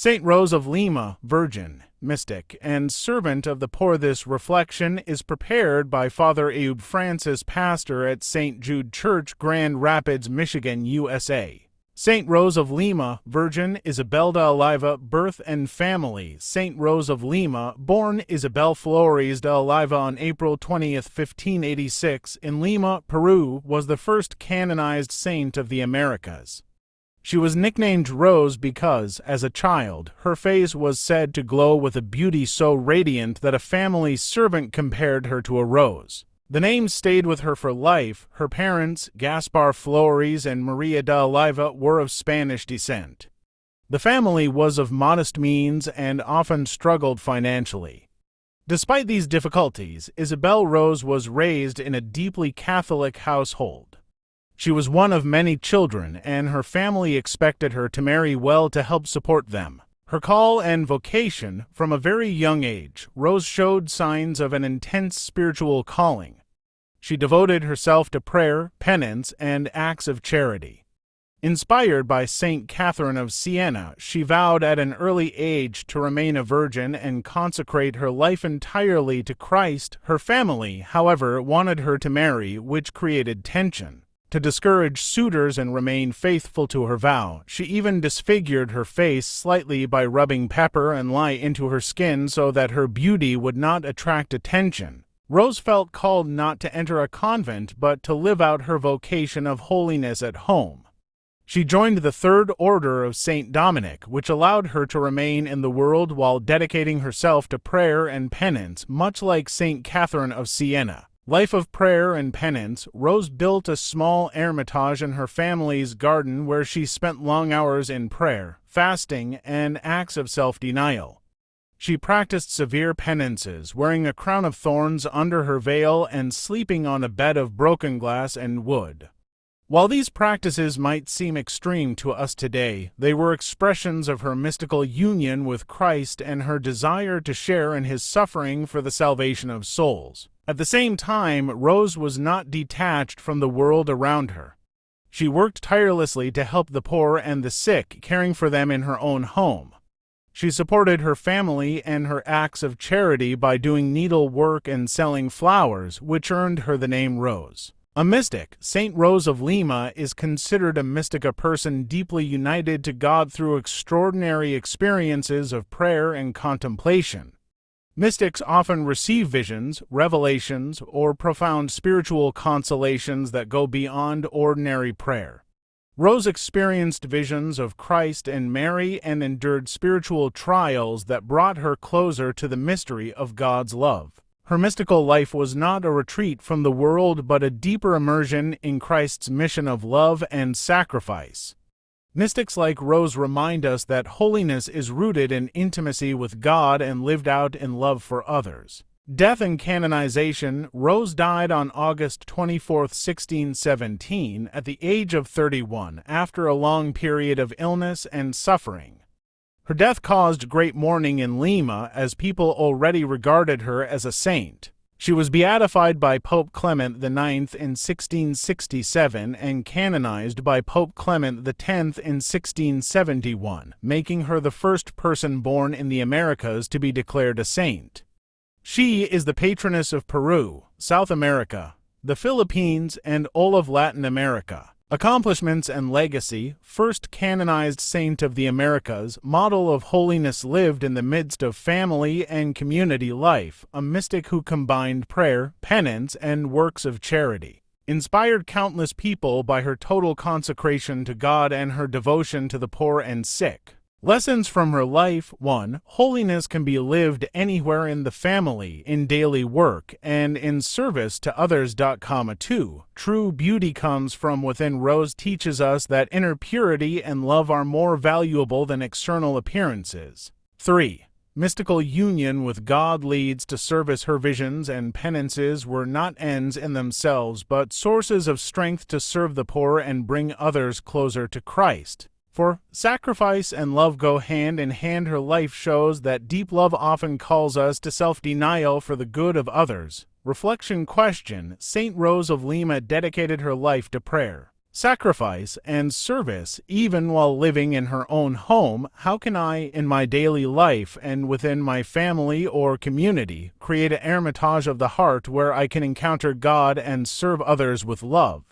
Saint Rose of Lima, virgin, mystic, and servant of the poor. This reflection is prepared by Father Aube Francis, pastor at St. Jude Church, Grand Rapids, Michigan, USA. Saint Rose of Lima, virgin, Isabelda Oliva, birth and family. Saint Rose of Lima, born Isabel Flores de Oliva on April 20, 1586, in Lima, Peru, was the first canonized saint of the Americas. She was nicknamed Rose because, as a child, her face was said to glow with a beauty so radiant that a family servant compared her to a rose. The name stayed with her for life. Her parents, Gaspar Flores and Maria de Oliva, were of Spanish descent. The family was of modest means and often struggled financially. Despite these difficulties, Isabel Rose was raised in a deeply Catholic household. She was one of many children, and her family expected her to marry well to help support them. Her call and vocation, from a very young age, Rose showed signs of an intense spiritual calling. She devoted herself to prayer, penance, and acts of charity. Inspired by Saint Catherine of Siena, she vowed at an early age to remain a virgin and consecrate her life entirely to Christ. Her family, however, wanted her to marry, which created tension. To discourage suitors and remain faithful to her vow, she even disfigured her face slightly by rubbing pepper and lye into her skin so that her beauty would not attract attention. Rose felt called not to enter a convent but to live out her vocation of holiness at home. She joined the Third Order of St. Dominic, which allowed her to remain in the world while dedicating herself to prayer and penance, much like Saint Catherine of Siena. Life of prayer and penance, Rose built a small hermitage in her family's garden where she spent long hours in prayer, fasting, and acts of self-denial. She practiced severe penances, wearing a crown of thorns under her veil and sleeping on a bed of broken glass and wood. While these practices might seem extreme to us today, they were expressions of her mystical union with Christ and her desire to share in his suffering for the salvation of souls. At the same time, Rose was not detached from the world around her. She worked tirelessly to help the poor and the sick, caring for them in her own home. She supported her family and her acts of charity by doing needlework and selling flowers, which earned her the name Rose. A mystic, Saint Rose of Lima is considered a mystic, a person deeply united to God through extraordinary experiences of prayer and contemplation. Mystics often receive visions, revelations, or profound spiritual consolations that go beyond ordinary prayer. Rose experienced visions of Christ and Mary and endured spiritual trials that brought her closer to the mystery of God's love. Her mystical life was not a retreat from the world but a deeper immersion in Christ's mission of love and sacrifice. Mystics like Rose remind us that holiness is rooted in intimacy with God and lived out in love for others. Death and canonization. Rose died on August 24, 1617, at the age of 31, after a long period of illness and suffering. Her death caused great mourning in Lima, as people already regarded her as a saint. She was beatified by Pope Clement IX in 1667 and canonized by Pope Clement X in 1671, making her the first person born in the Americas to be declared a saint. She is the patroness of Peru, South America, the Philippines, and all of Latin America. Accomplishments and legacy. First canonized saint of the Americas, model of holiness, lived in the midst of family and community life, a mystic who combined prayer, penance, and works of charity. Inspired countless people by her total consecration to God and her devotion to the poor and sick. Lessons from her life. 1. Holiness can be lived anywhere in the family, in daily work, and in service to others. 2. True beauty comes from within. Rose teaches us that inner purity and love are more valuable than external appearances. 3. Mystical union with God leads to service. Her visions and penances were not ends in themselves, but sources of strength to serve the poor and bring others closer to Christ. For sacrifice and love go hand in hand. Her life shows that deep love often calls us to self-denial for the good of others. Reflection question. Saint Rose of Lima dedicated her life to prayer. sacrifice, and service, even while living in her own home, how can I, in my daily life and within my family or community, create an hermitage of the heart where I can encounter God and serve others with love?